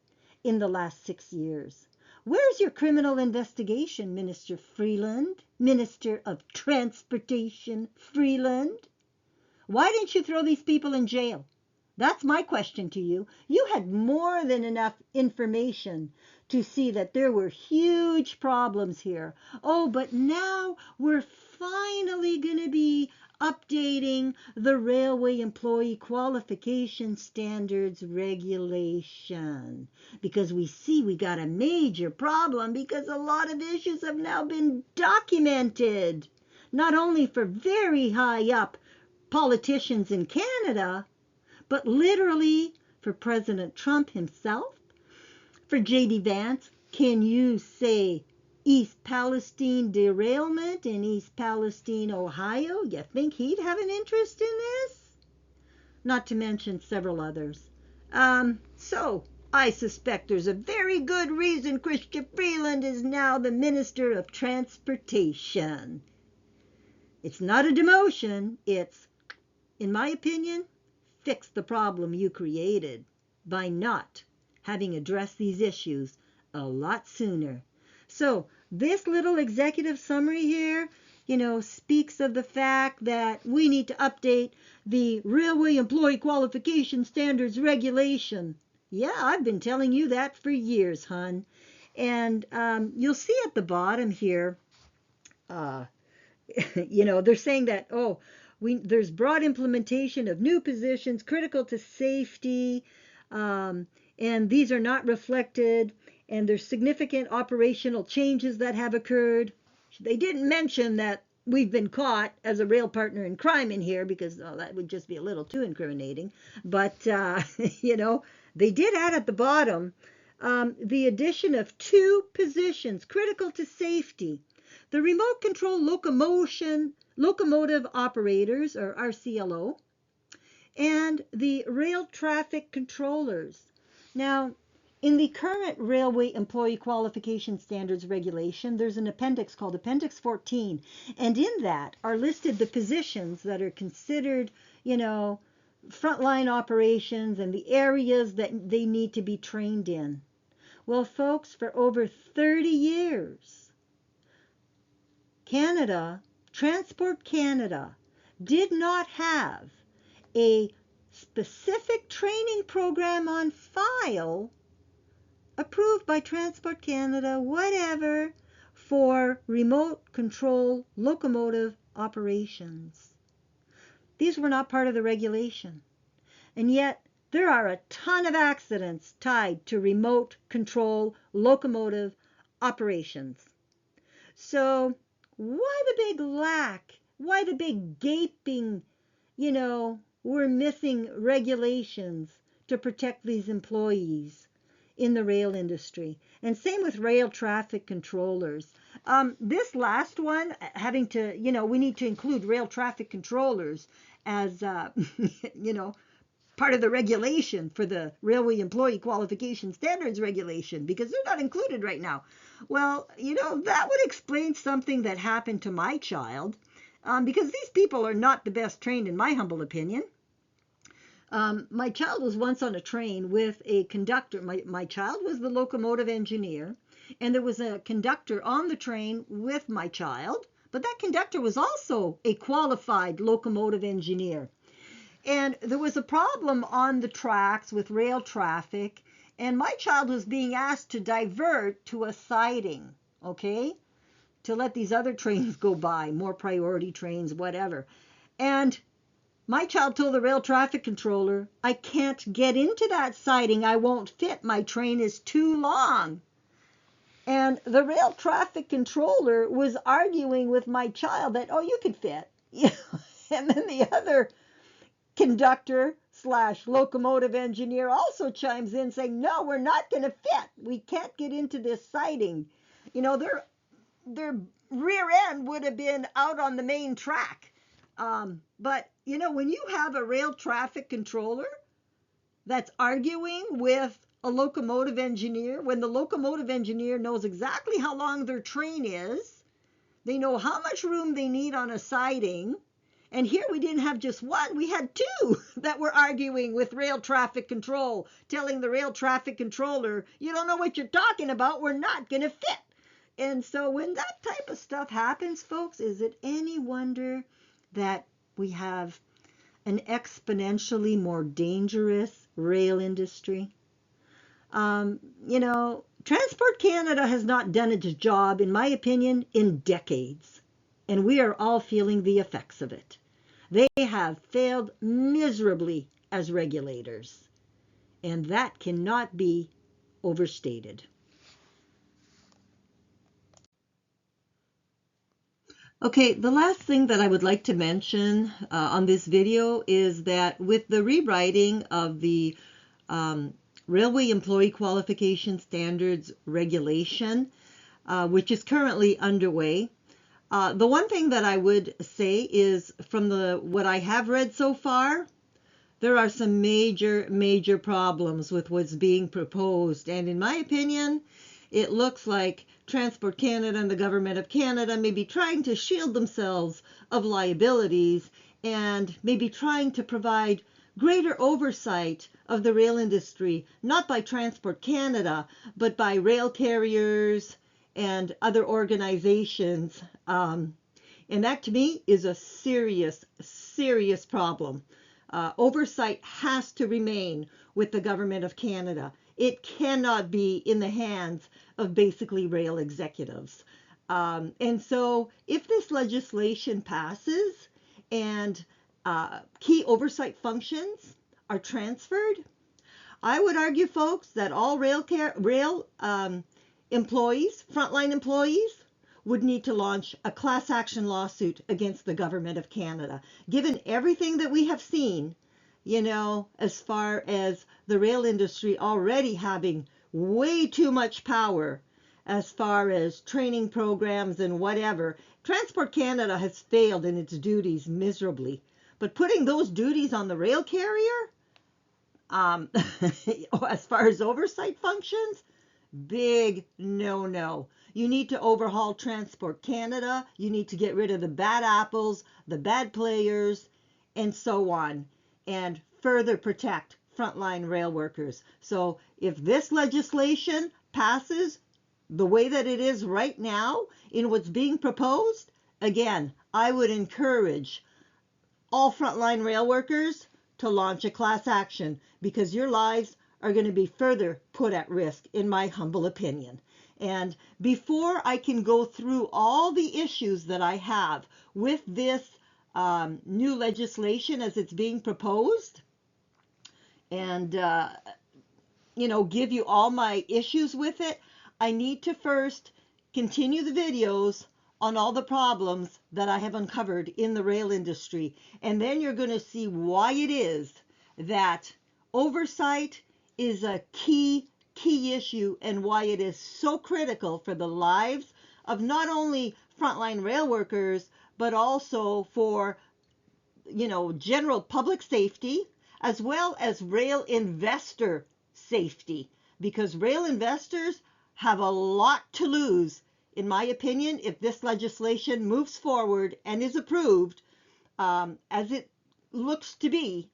in the last 6 years. Where's your criminal investigation, Minister Freeland? Minister of Transportation Freeland? Why didn't you throw these people in jail? That's my question to you. You had more than enough information to see that there were huge problems here. Oh, but now we're finally going to be updating the Railway Employee Qualification Standards Regulation because we see we got a major problem because a lot of issues have now been documented, not only for very high up politicians in Canada, but literally for President Trump himself, for J.D. Vance. Can you say East Palestine derailment in East Palestine, Ohio? You think he'd have an interest in this? Not to mention several others. So I suspect there's a very good reason Chrystia Freeland is now the Minister of Transportation. It's not a demotion. It's, in my opinion, fix the problem you created by not having addressed these issues a lot sooner. So this little executive summary here, you know, speaks of the fact that we need to update the Railway Employee Qualification Standards Regulation. Yeah, I've been telling you that for years, hon. And you'll see at the bottom here, you know, they're saying that, oh, there's broad implementation of new positions critical to safety, and these are not reflected. and there's significant operational changes that have occurred. They didn't mention that we've been caught as a rail partner in crime in here because that would just be a little too incriminating. But, they did add at the bottom the addition of 2 positions critical to safety. The remote control locomotive operators, or RCLO, and the rail traffic controllers. Now, in the current Railway Employee Qualification Standards Regulation, there's an appendix called Appendix 14, and in that are listed the positions that are considered, frontline operations and the areas that they need to be trained in. Well, folks, for over 30 years, Transport Canada did not have a specific training program on file approved by Transport Canada, whatever, for remote control locomotive operations. These were not part of the regulation. And yet, there are a ton of accidents tied to remote control locomotive operations. So, why the big lack? Why the big gaping, we're missing regulations to protect these employees in the rail industry? And same with rail traffic controllers. This last one, having to, we need to include rail traffic controllers as, part of the regulation for the Railway Employee Qualification Standards Regulation, because they're not included right now. Well, that would explain something that happened to my child, because these people are not the best trained, in my humble opinion. My child was once on a train with a conductor. My child was the locomotive engineer, and there was a conductor on the train with my child, but that conductor was also a qualified locomotive engineer. And there was a problem on the tracks with rail traffic, and my child was being asked to divert to a siding, okay, to let these other trains go by, more priority trains, whatever. And my child told the rail traffic controller, I can't get into that siding, I won't fit, my train is too long. And the rail traffic controller was arguing with my child that, you could fit. And then the other conductor / locomotive engineer also chimes in saying, no, we're not going to fit. We can't get into this siding. Their rear end would have been out on the main track. But, when you have a rail traffic controller that's arguing with a locomotive engineer, when the locomotive engineer knows exactly how long their train is, they know how much room they need on a siding. And here we didn't have just one, we had 2 that were arguing with rail traffic control, telling the rail traffic controller, you don't know what you're talking about, we're not going to fit. And so when that type of stuff happens, folks, is it any wonder that we have an exponentially more dangerous rail industry? Transport Canada has not done its job, in my opinion, in decades. And we are all feeling the effects of it. They have failed miserably as regulators, and that cannot be overstated. Okay, the last thing that I would like to mention on this video is that with the rewriting of the Railway Employee Qualification Standards Regulation, which is currently underway, the one thing that I would say is from what I have read so far, there are some major problems with what's being proposed. And in my opinion, it looks like Transport Canada and the Government of Canada may be trying to shield themselves of liabilities and maybe trying to provide greater oversight of the rail industry, not by Transport Canada, but by rail carriers and other organizations. And that to me is a serious problem. Oversight has to remain with the Government of Canada. It cannot be in the hands of basically rail executives. And so if this legislation passes and key oversight functions are transferred, I would argue, folks, that all rail employees, frontline employees, would need to launch a class action lawsuit against the government of Canada. Given everything that we have seen, as far as the rail industry already having way too much power as far as training programs and whatever, Transport Canada has failed in its duties miserably. But putting those duties on the rail carrier, as far as oversight functions, big no-no. You need to overhaul Transport Canada. You need to get rid of the bad apples, the bad players, and so on, and further protect frontline rail workers. So if this legislation passes the way that it is right now in what's being proposed, again, I would encourage all frontline rail workers to launch a class action, because your lives are going to be further put at risk, in my humble opinion. And before I can go through all the issues that I have with this new legislation as it's being proposed, and give you all my issues with it, I need to first continue the videos on all the problems that I have uncovered in the rail industry. And then you're going to see why it is that oversight is a key issue, and why it is so critical for the lives of not only frontline rail workers, but also for, general public safety, as well as rail investor safety, because rail investors have a lot to lose, in my opinion, if this legislation moves forward and is approved, as it looks to be.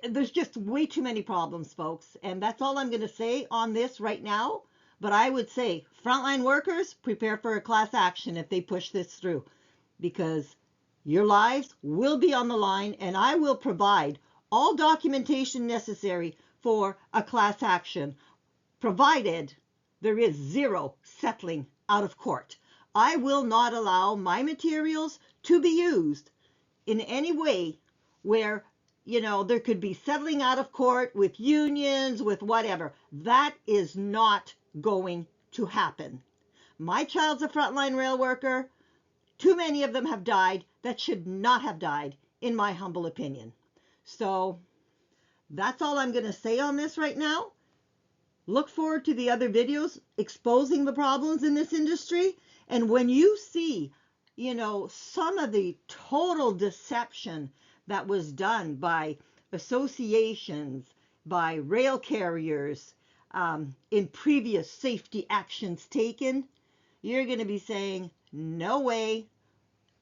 There's just way too many problems, folks, and that's all I'm going to say on this right now. But I would say, frontline workers, prepare for a class action if they push this through, because your lives will be on the line, and I will provide all documentation necessary for a class action, provided there is zero settling out of court. I will not allow my materials to be used in any way where, there could be settling out of court with unions, with whatever. That is not going to happen. My child's a frontline rail worker. Too many of them have died that should not have died, in my humble opinion. So that's all I'm going to say on this right now. Look forward to the other videos exposing the problems in this industry. And when you see, some of the total deception that was done by associations, by rail carriers, in previous safety actions taken, you're going to be saying, no way.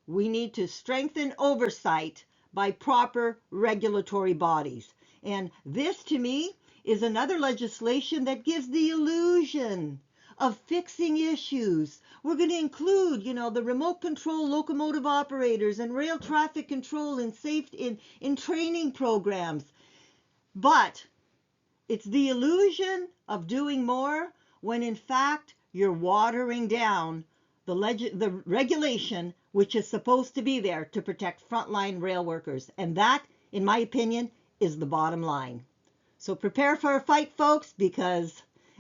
We need to strengthen oversight by proper regulatory bodies. And this, to me, is another legislation that gives the illusion of fixing issues. We're going to include, the remote control locomotive operators and rail traffic control and safety in training programs. But it's the illusion of doing more when in fact you're watering down the regulation which is supposed to be there to protect frontline rail workers. And that, in my opinion, is the bottom line. So prepare for a fight, folks,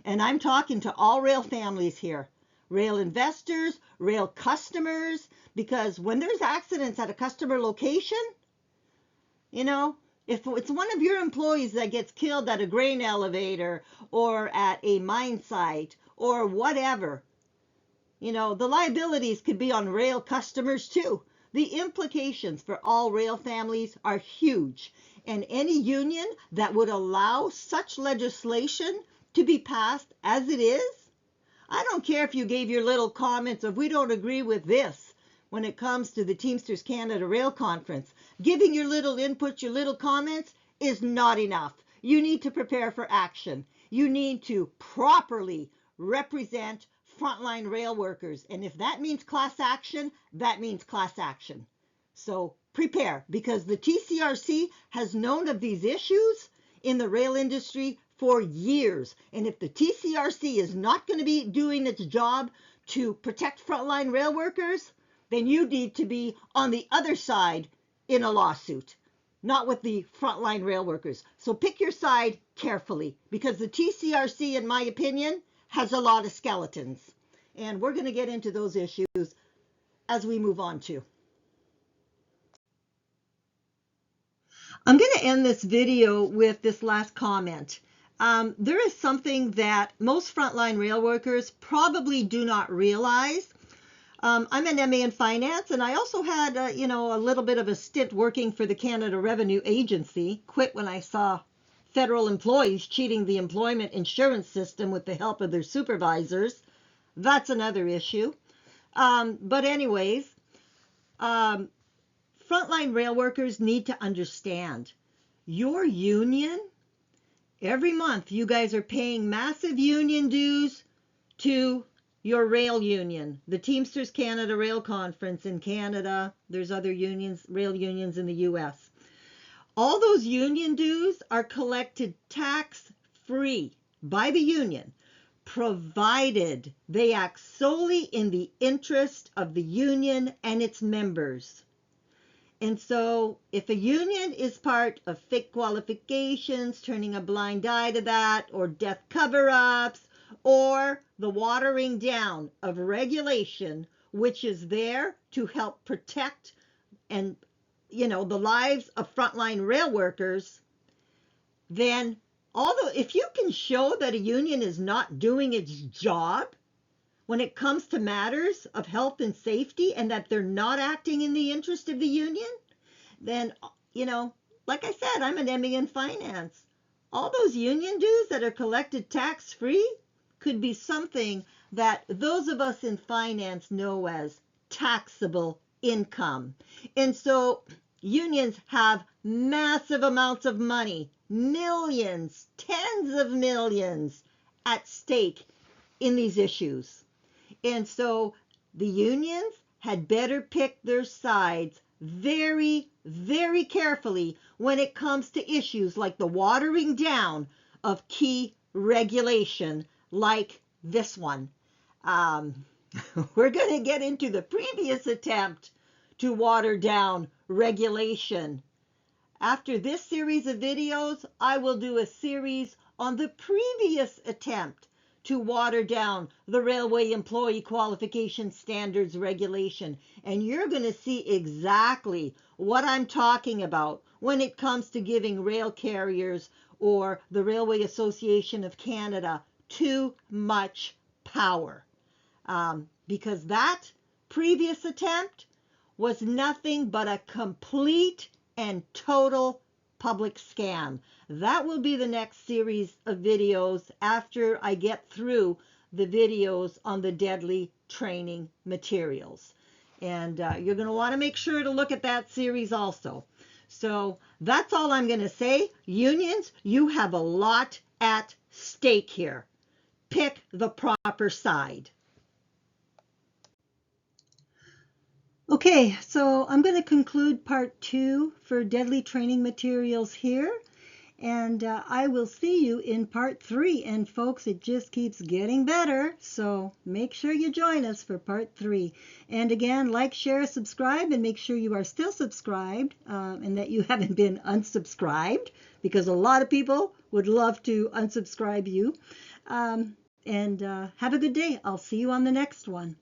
and I'm talking to all rail families here, rail investors, rail customers, because when there's accidents at a customer location, if it's one of your employees that gets killed at a grain elevator or at a mine site or whatever, the liabilities could be on rail customers too. The implications for all rail families are huge, and any union that would allow such legislation to be passed as it is, I don't care if you gave your little comments of we don't agree with this when it comes to the Teamsters Canada Rail Conference. Giving your little input, your little comments is not enough. You need to prepare for action. You need to properly represent frontline rail workers. And if that means class action, that means class action. So prepare, because the TCRC has known of these issues in the rail industry for years. And if the TCRC is not going to be doing its job to protect frontline rail workers, then you need to be on the other side in a lawsuit. not with the frontline rail workers. So pick your side carefully, because the TCRC, in my opinion, has a lot of skeletons. And we're going to get into those issues as we move on too. I'm going to end this video with this last comment. There is something that most frontline rail workers probably do not realize. I'm an MA in finance, and I also had, a little bit of a stint working for the Canada Revenue Agency. Quit when I saw federal employees cheating the employment insurance system with the help of their supervisors. That's another issue. But anyways, frontline rail workers need to understand your union. Every month, you guys are paying massive union dues to your rail union, the Teamsters Canada Rail Conference in Canada. There's other unions, rail unions in the US. All those union dues are collected tax-free by the union, provided they act solely in the interest of the union and its members. And so if a union is part of fake qualifications, turning a blind eye to that, or death cover-ups, or the watering down of regulation, which is there to help protect and, the lives of frontline rail workers, then if you can show that a union is not doing its job when it comes to matters of health and safety, and that they're not acting in the interest of the union, then, like I said, I'm an ME in finance. All those union dues that are collected tax-free could be something that those of us in finance know as taxable income. And so unions have massive amounts of money, millions, tens of millions at stake in these issues. And so the unions had better pick their sides very, very carefully when it comes to issues like the watering down of key regulation like this one. We're going to get into the previous attempt to water down regulation. After this series of videos, I will do a series on the previous attempt to water down the Railway Employee Qualification Standards regulation. And you're going to see exactly what I'm talking about when it comes to giving rail carriers or the Railway Association of Canada too much power. Because that previous attempt was nothing but a complete and total public scam. That will be the next series of videos after I get through the videos on the deadly training materials. And you're going to want to make sure to look at that series also. So that's all I'm going to say. Unions, you have a lot at stake here. Pick the proper side. Okay, so I'm going to conclude part 2 for deadly training materials here. And I will see you in part 3. And folks, it just keeps getting better. So make sure you join us for part 3. And again, like, share, subscribe, and make sure you are still subscribed and that you haven't been unsubscribed, because a lot of people would love to unsubscribe you. And have a good day. I'll see you on the next one.